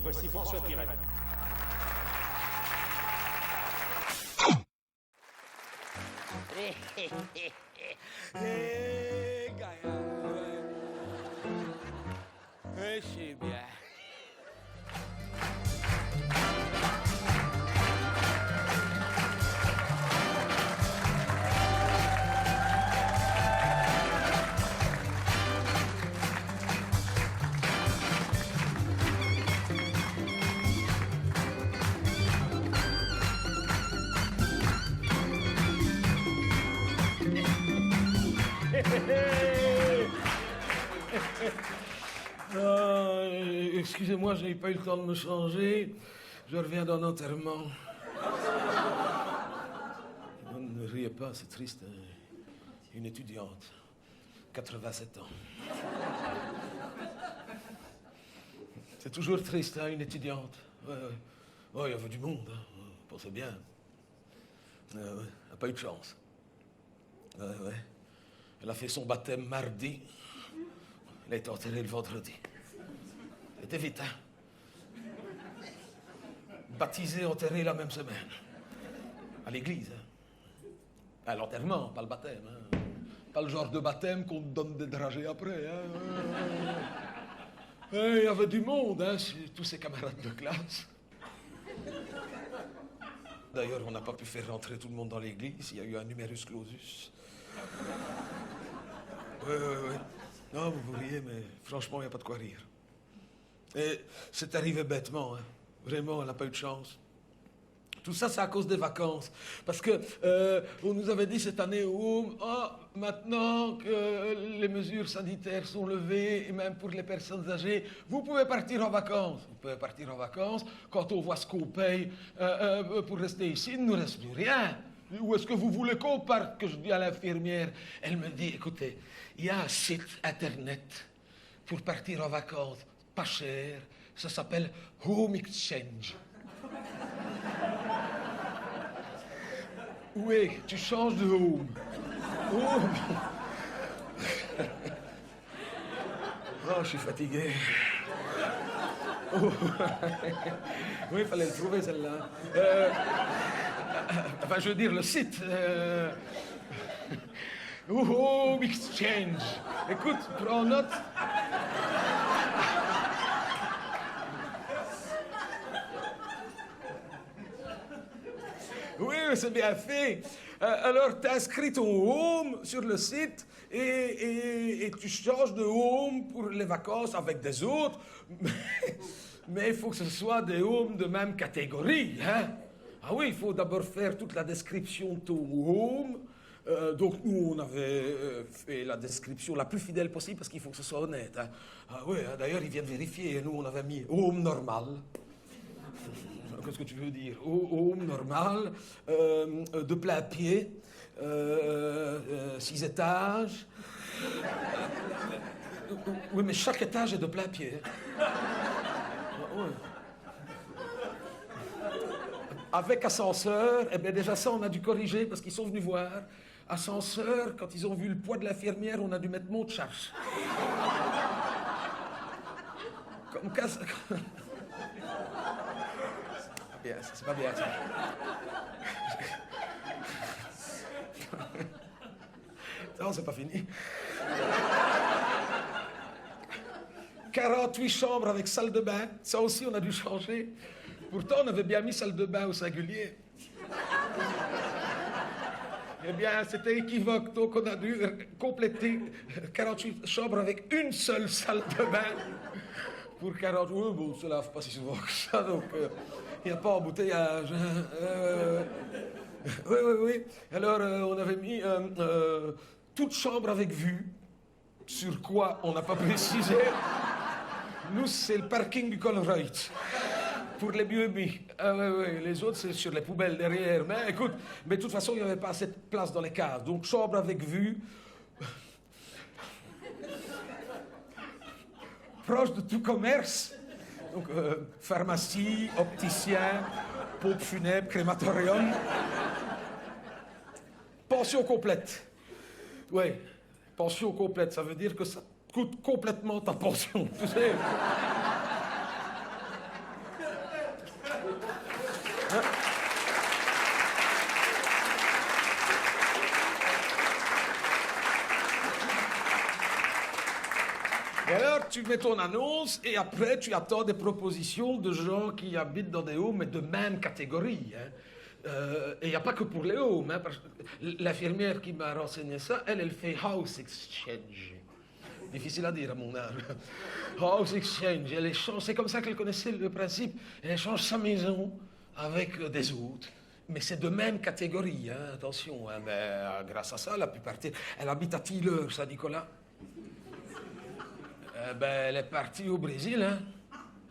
Voici François Pirette. Gaïa, je sais bien. Excusez-moi, je n'ai pas eu le temps de me changer. Je reviens d'un enterrement. Non, ne riez pas, c'est triste. Une étudiante, 87 ans. C'est toujours triste, hein, une étudiante. Ouais, ouais. Oh, il y avait du monde, hein. Pensez bien. Ouais, elle n'a pas eu de chance. Ouais, ouais. Elle a fait son baptême mardi. Elle a été enterrée le vendredi. C'était vite, hein. Baptisée, enterrée la même semaine. À l'église, hein. À l'enterrement, pas le baptême, hein. Pas le genre de baptême qu'on te donne des dragées après, hein. Il y avait du monde, hein, tous ses camarades de classe. D'ailleurs, on n'a pas pu faire rentrer tout le monde dans l'église. Il y a eu un numerus clausus. Oui. Non, vous riez, mais franchement, il n'y a pas de quoi rire. Et c'est arrivé bêtement, hein. Vraiment, elle n'a pas eu de chance. Tout ça, c'est à cause des vacances. Parce que on nous avait dit cette année au maintenant que les mesures sanitaires sont levées, et même pour les personnes âgées, vous pouvez partir en vacances. Vous pouvez partir en vacances. Quand on voit ce qu'on paye pour rester ici, il ne nous reste plus rien. Où est-ce que vous voulez qu'on parte? Que je dis à l'infirmière. Elle me dit, écoutez, il y a un site internet pour partir en vacances, pas cher. Ça s'appelle Home Exchange. Oui, tu changes de home. Home. Oh, je suis fatigué. Oh. Oui, il fallait le trouver, celle-là. Enfin, je veux dire, le site. Home Exchange. Écoute, prends note. Oui, c'est bien fait. Alors, tu inscris ton home sur le site et tu changes de home pour les vacances avec des autres. Mais il faut que ce soit des homes de même catégorie, hein. Ah oui, il faut d'abord faire toute la description de ton home. Donc, nous, on avait fait la description la plus fidèle possible parce qu'il faut que ce soit honnête, hein. Ah oui, hein, d'ailleurs, ils viennent vérifier. Et nous, on avait mis home normal. Qu'est-ce que tu veux dire? Home normal, de plein pied, 6 étages. Oui, mais chaque étage est de plein pied. Ouais. Avec ascenseur, eh bien déjà ça, on a dû corriger parce qu'ils sont venus voir. Ascenseur, quand ils ont vu le poids de l'infirmière, on a dû mettre mot de charge. Comme casse... Bien, c'est pas bien, ça. Non, c'est pas fini. 48 chambres avec salle de bain. Ça aussi, on a dû changer. Pourtant, on avait bien mis salle de bain au singulier. Eh bien, c'était équivoque. Donc, on a dû compléter 48 chambres avec une seule salle de bain. Pour 40... Oui, bon, on se lave pas si souvent que ça, donc... Il n'y a pas embouteillage. Oui. Alors, on avait mis toute chambre avec vue. Sur quoi, on n'a pas précisé. Nous, c'est le parking du Colruyt. Pour les B&B. Ah oui. Les autres, c'est sur les poubelles derrière. Mais écoute, mais de toute façon, il n'y avait pas assez de place dans les cases. Donc, chambre avec vue. Proche de tout commerce. Donc, pharmacie, opticien, pompe funèbre, crématorium. Pension complète. Oui, pension complète, ça veut dire que ça coûte complètement ta pension, tu sais. tu mets ton annonce et après, tu attends des propositions de gens qui habitent dans des homes, mais de même catégorie. Hein. Et il n'y a pas que pour les hommes. Hein, parce que l'infirmière qui m'a renseigné ça, elle fait house exchange. Difficile à dire à mon âge. House exchange. Elle échange, c'est comme ça qu'elle connaissait le principe. Elle échange sa maison avec des autres. Mais c'est de même catégorie, hein, attention. Hein, mais, grâce à ça, elle a pu partir. Elle habite à Tilleur, ça, Nicolas. Elle est partie au Brésil, hein.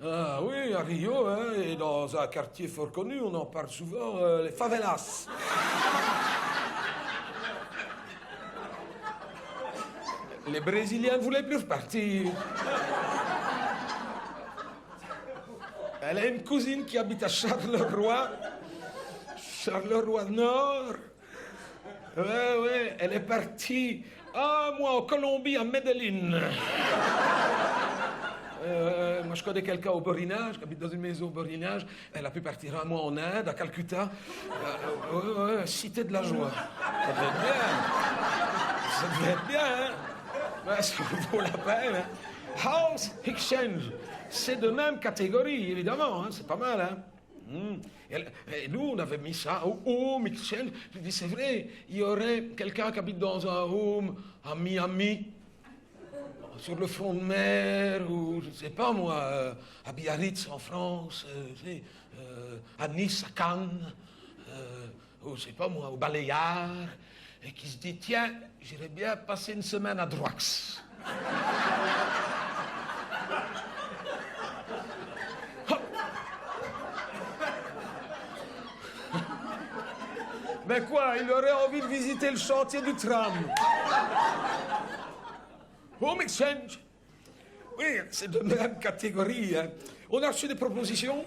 Ah oui, à Rio, hein, et dans un quartier fort connu, on en parle souvent, les favelas. Les Brésiliens ne voulaient plus repartir. Elle a une cousine qui habite à Charleroi Nord. Ouais, elle est partie un mois en Colombie, à Medellín. Moi, je connais quelqu'un au Borinage, qui habite dans une maison au Borinage. Elle a pu partir un mois en Inde, à Calcutta. Cité de la joie. Ça devait être bien. Ça devait être bien, hein. Ouais, ça vaut la peine, hein. House exchange. C'est de même catégorie, évidemment, hein. C'est pas mal, hein. Et nous, on avait mis ça au home exchange. Je dis, c'est vrai, il y aurait quelqu'un qui habite dans un home à Miami, sur le front de mer, ou je ne sais pas moi, à Biarritz en France, à Nice, à Cannes, ou je ne sais pas moi, au Baléares, et qui se dit, tiens, j'irais bien passer une semaine à Droix. Mais quoi, il aurait envie de visiter le chantier du tram. Home exchange. Oui, c'est de même catégorie. Hein. On a reçu des propositions.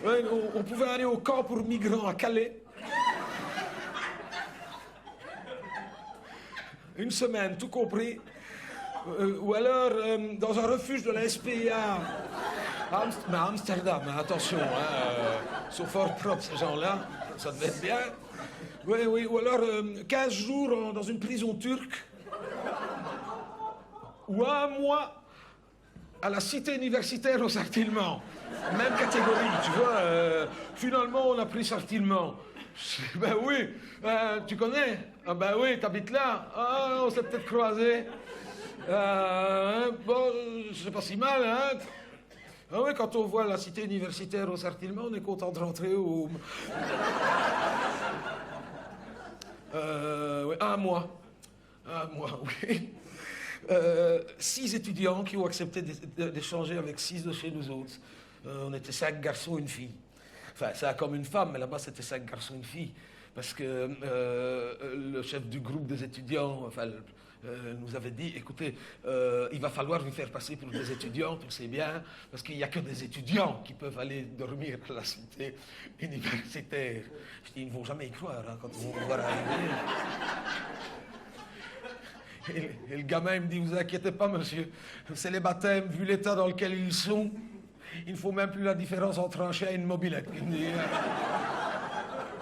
Ouais, on pouvait aller au camp pour migrants à Calais. Une semaine, tout compris. Ou alors dans un refuge de la SPA. Mais à Amsterdam, hein, attention. Ils sont fort propres, ces gens-là. Ça devait être bien. Oui, ou alors 15 jours dans une prison turque. Ou un mois à la cité universitaire au Sartillement. Même catégorie, tu vois. Finalement, on a pris Sartillement. Ben oui, tu connais? Ah ben oui, t'habites là. Ah, on s'est peut-être croisés. Bon, c'est pas si mal, hein. Ah oui, quand on voit la cité universitaire au Sartillement, on est content de rentrer au... oui, un mois, oui. 6 étudiants qui ont accepté d'échanger avec 6 de chez nous autres. On était 5 garçons, une fille. Enfin, ça comme une femme, mais là-bas, c'était 5 garçons, une fille. Parce que le chef du groupe des étudiants, nous avait dit, écoutez, il va falloir vous faire passer pour des étudiants, tout c'est bien, parce qu'il n'y a que des étudiants qui peuvent aller dormir à la cité universitaire. Je dis, ils ne vont jamais y croire, hein, quand ils vont voir arriver. Et le gamin, il me dit, vous inquiétez pas, monsieur, c'est les baptêmes, vu l'état dans lequel ils sont, il ne faut même plus la différence entre un chien et une mobilette. Il me dit,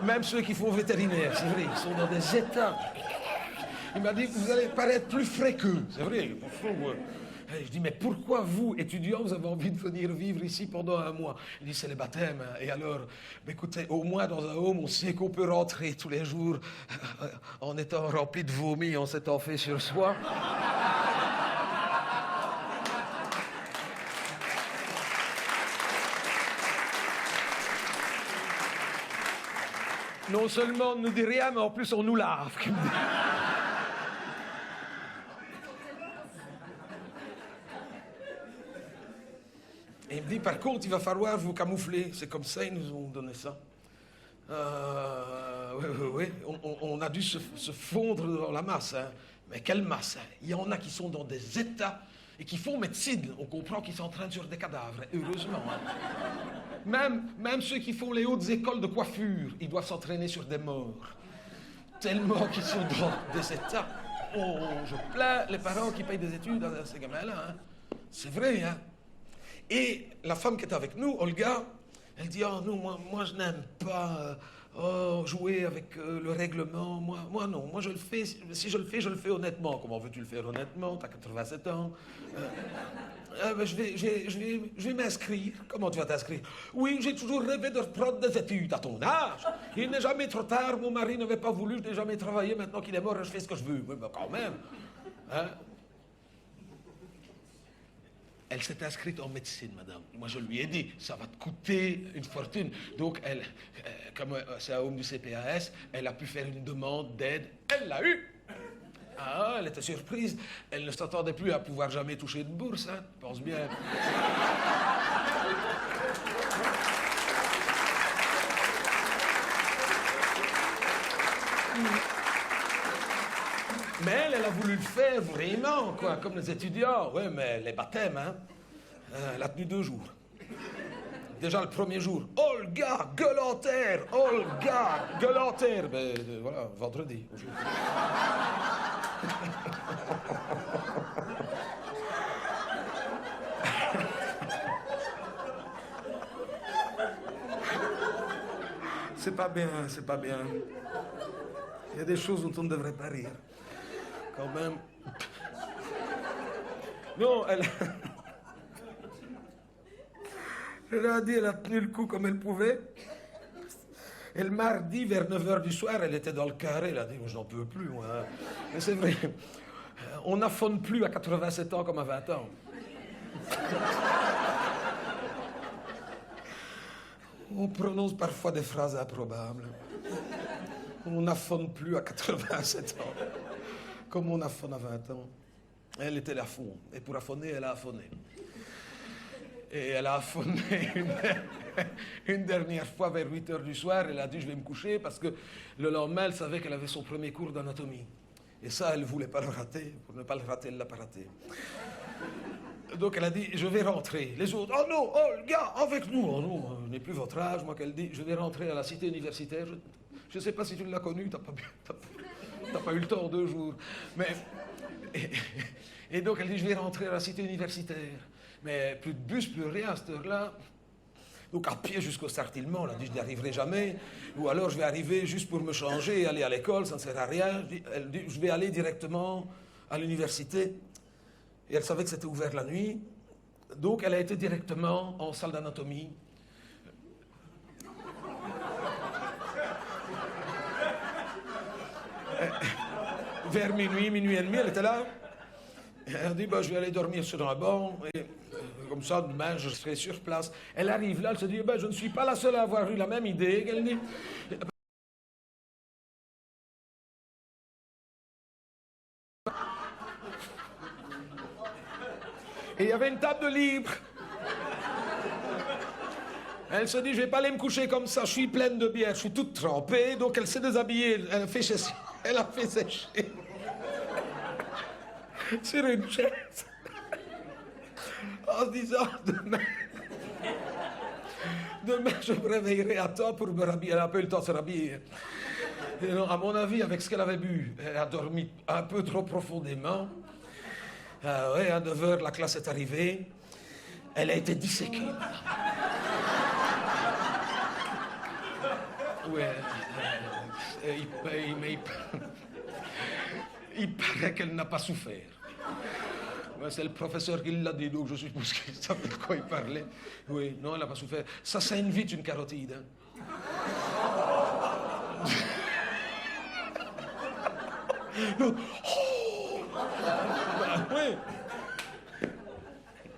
même ceux qui font vétérinaire, c'est vrai, ils sont dans des états. Il m'a dit, vous allez paraître plus frais qu'eux. C'est vrai, au fond. Je dis, mais pourquoi vous, étudiants, vous avez envie de venir vivre ici pendant un mois? Il dit, c'est les baptêmes. Hein. Et alors, écoutez, au moins dans un home, on sait qu'on peut rentrer tous les jours en étant rempli de vomi, en s'étant fait sur soi. Non seulement on ne nous dit rien, mais en plus on nous lave. Et il me dit, par contre, il va falloir vous camoufler. C'est comme ça, ils nous ont donné ça. Oui. On a dû se fondre dans la masse. Hein. Mais quelle masse, hein. Il y en a qui sont dans des états et qui font médecine. On comprend qu'ils s'entraînent sur des cadavres, heureusement. Hein. Même ceux qui font les hautes écoles de coiffure, ils doivent s'entraîner sur des morts. Tellement qu'ils sont dans des états. Oh, je plains les parents qui payent des études à ces gamins-là. Hein. C'est vrai, hein. Et la femme qui est avec nous, Olga, Elle dit, oh non, moi je n'aime pas jouer avec le règlement. Moi non, moi je le fais, si je le fais honnêtement. Comment veux-tu le faire honnêtement? T'as 87 ans. Ben, je vais m'inscrire. Comment tu vas t'inscrire? Oui, j'ai toujours rêvé de reprendre des études à ton âge. Il n'est jamais trop tard, mon mari n'avait pas voulu, je n'ai jamais travaillé, maintenant qu'il est mort, je fais ce que je veux. Oui, ben quand même. Hein? Elle s'est inscrite en médecine, madame. Moi, je lui ai dit, ça va te coûter une fortune. Donc, elle, comme c'est un homme du CPAS, elle a pu faire une demande d'aide. Elle l'a eu. Ah, elle était surprise. Elle ne s'attendait plus à pouvoir jamais toucher de bourse, hein. Pense bien. Mais elle a voulu le faire vraiment, quoi, comme les étudiants. Oui, mais les baptêmes, hein. Elle a tenu 2 jours. Déjà le premier jour, Olga, gueule en terre, Olga, gueule en terre. Ben voilà, vendredi. C'est pas bien, c'est pas bien. Il y a des choses dont on ne devrait pas rire. Quand même. Non, elle a dit, elle a tenu le coup comme elle pouvait. Et le mardi, vers 9h du soir, elle était dans le carré. Elle a dit, moi, je n'en peux plus, moi. Mais c'est vrai, on n'affonne plus à 87 ans comme à 20 ans. On prononce parfois des phrases improbables. On n'affonne plus à 87 ans, comme on affonne à 20 ans. Elle était à fond. Et pour affonner, elle a affonné. Et elle a affonné une dernière fois vers 8h du soir. Elle a dit, je vais me coucher, parce que le lendemain, elle savait qu'elle avait son premier cours d'anatomie. Et ça, elle ne voulait pas le rater. Pour ne pas le rater, elle ne l'a pas raté. Donc elle a dit, je vais rentrer. Les autres, oh non, oh le gars, avec nous. Oh non, je n'ai plus votre âge. Moi, qu'elle dit, je vais rentrer à la cité universitaire. Je ne sais pas si tu l'as connue, t'as pas eu le temps en 2 jours. Mais, et donc elle dit, je vais rentrer à la cité universitaire. Mais plus de bus, plus rien à cette heure-là. Donc à pied jusqu'au Sartillement, elle a dit, je n'y arriverai jamais. Ou alors je vais arriver juste pour me changer et aller à l'école, ça ne sert à rien. Elle dit, je vais aller directement à l'université. Et elle savait que c'était ouvert la nuit. Donc elle a été directement en salle d'anatomie. Vers minuit, minuit et demi, elle était là. Elle a dit, bah, je vais aller dormir sur un banc. Et comme ça, demain, je serai sur place. Elle arrive là, elle se dit, bah, je ne suis pas la seule à avoir eu la même idée. Elle dit, et il y avait une table de libre. Elle se dit, je vais pas aller me coucher comme ça, je suis pleine de bière, je suis toute trempée. Donc elle s'est déshabillée, elle a fait sécher sur une chaise en se disant, demain je me réveillerai à temps pour me rhabiller. Elle n'a pas eu le temps de se rhabiller. Et non, à mon avis, avec ce qu'elle avait bu, elle a dormi un peu trop profondément. Ouais, à 9h, la classe est arrivée. Elle a été disséquée. Ouais. Il paraît qu'elle n'a pas souffert. Ouais, c'est le professeur qui l'a dit, donc je suppose qu'il savait de quoi il parlait. Oui, non, elle n'a pas souffert. Ça saigne vite, une carotide. Hein. Oh, ben, oui.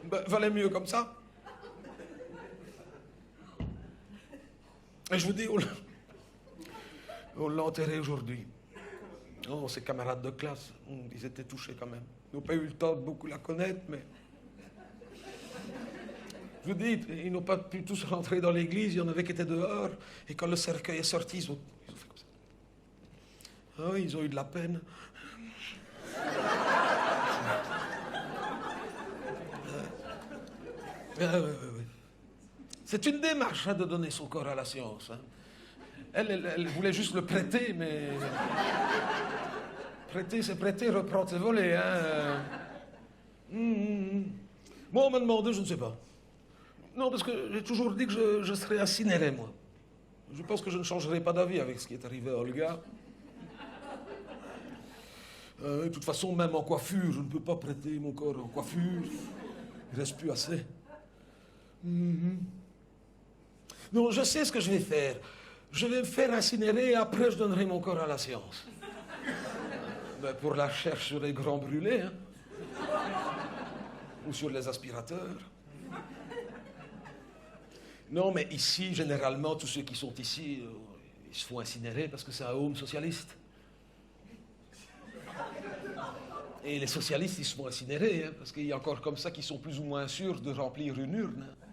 Ben, valait mieux comme ça. Et je vous dis, on l'a enterré aujourd'hui. Oh, ses camarades de classe, ils étaient touchés quand même. Ils n'ont pas eu le temps de beaucoup la connaître, mais... Je vous dis, ils n'ont pas pu tous rentrer dans l'église, il y en avait qui étaient dehors. Et quand le cercueil est sorti, ils ont fait comme ça. Ah oui, ils ont eu de la peine. Oui. C'est une démarche, hein, de donner son corps à la science. Hein. Elle voulait juste le prêter, mais... Prêter, c'est prêter, reprendre, c'est voler. Hein. Moi, on m'a demandé, je ne sais pas. Non, parce que j'ai toujours dit que je serais incinéré, moi. Je pense que je ne changerai pas d'avis avec ce qui est arrivé à Olga. De toute façon, même en coiffure, je ne peux pas prêter mon corps en coiffure. Il reste plus assez. Mhm. Non, je sais ce que je vais faire. Je vais me faire incinérer et après je donnerai mon corps à la science. Ben, pour la recherche sur les grands brûlés, hein. Ou sur les aspirateurs. Non, mais ici, généralement, tous ceux qui sont ici, ils se font incinérer parce que c'est un home socialiste. Et les socialistes, ils se font incinérer, hein, parce qu'il y a encore comme ça qui sont plus ou moins sûrs de remplir une urne. Hein.